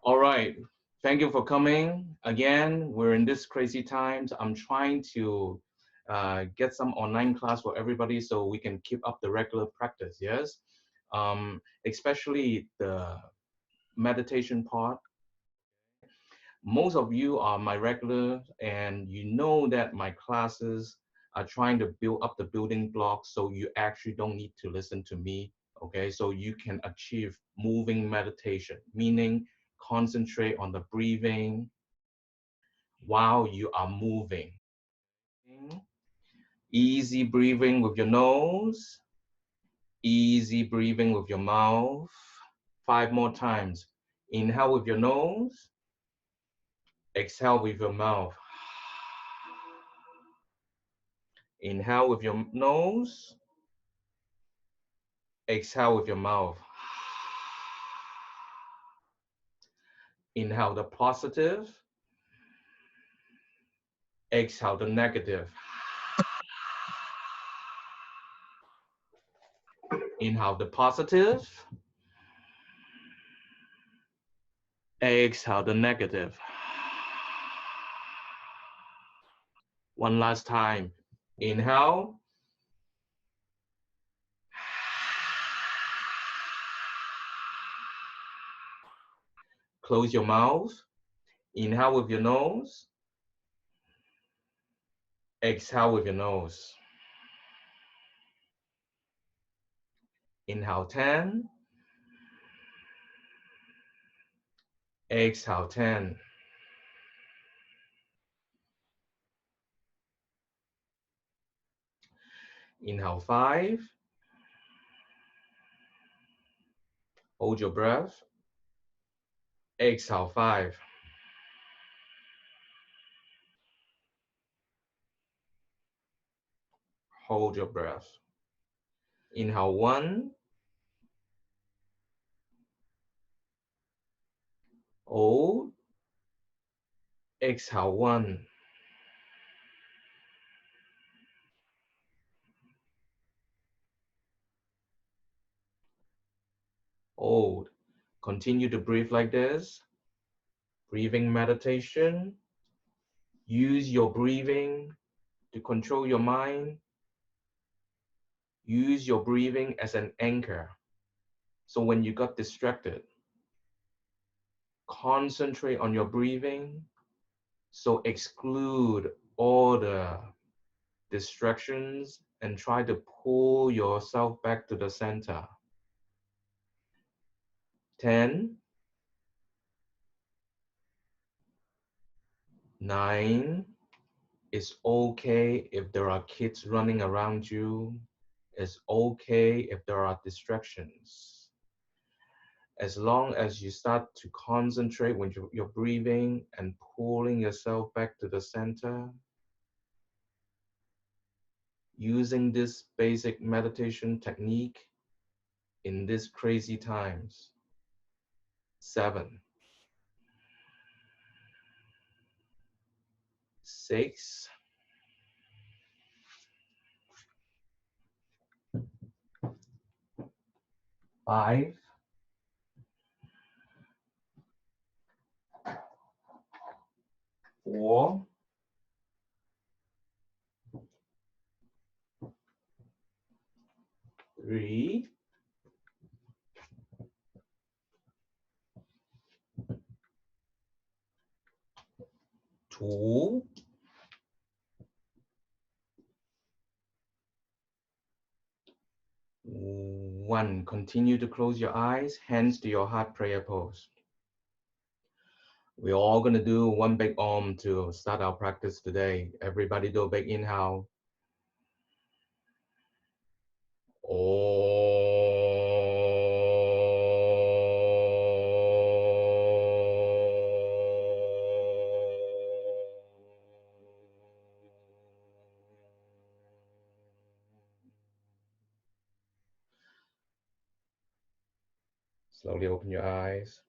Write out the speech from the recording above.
All right. Thank you for coming. Again, we're in this crazy times. I'm trying to get some online class for everybody so we can keep up the regular practice. Yes. Especially the meditation part. Most of you are my regular, and you know that my classes are trying to build up the building blocks so you actually don't need to listen to me. Okay, so you can achieve moving meditation, meaning concentrate on the breathing while you are moving. Easy breathing with your nose, easy breathing with your mouth. 5 more times. Inhale with your nose, exhale with your mouth. Inhale with your nose, exhale with your mouth. Inhale the positive, exhale the negative. Inhale the positive, exhale the negative. One last time. Inhale. Close your mouth. Inhale with your nose. Exhale with your nose. Inhale 10. Exhale 10. Inhale 5. Hold your breath. Exhale 5. Hold your breath. Inhale 1. Hold. Exhale 1. Hold. Continue to breathe like this. Breathing meditation. Use your breathing to control your mind. Use your breathing as an anchor. So when you got distracted, concentrate on your breathing. So exclude all the distractions and try to pull yourself back to the center. 10, 9, it's okay if there are kids running around you. It's okay if there are distractions. As long as you start to concentrate when you're breathing and pulling yourself back to the center, using this basic meditation technique in these crazy times. 7, 6, 5, 4, 3, 2, 1. Continue to close your eyes, hands to your heart prayer pose. We're all going to do one big Om to start our practice today. Everybody do a big inhale. Om. Slowly open your eyes.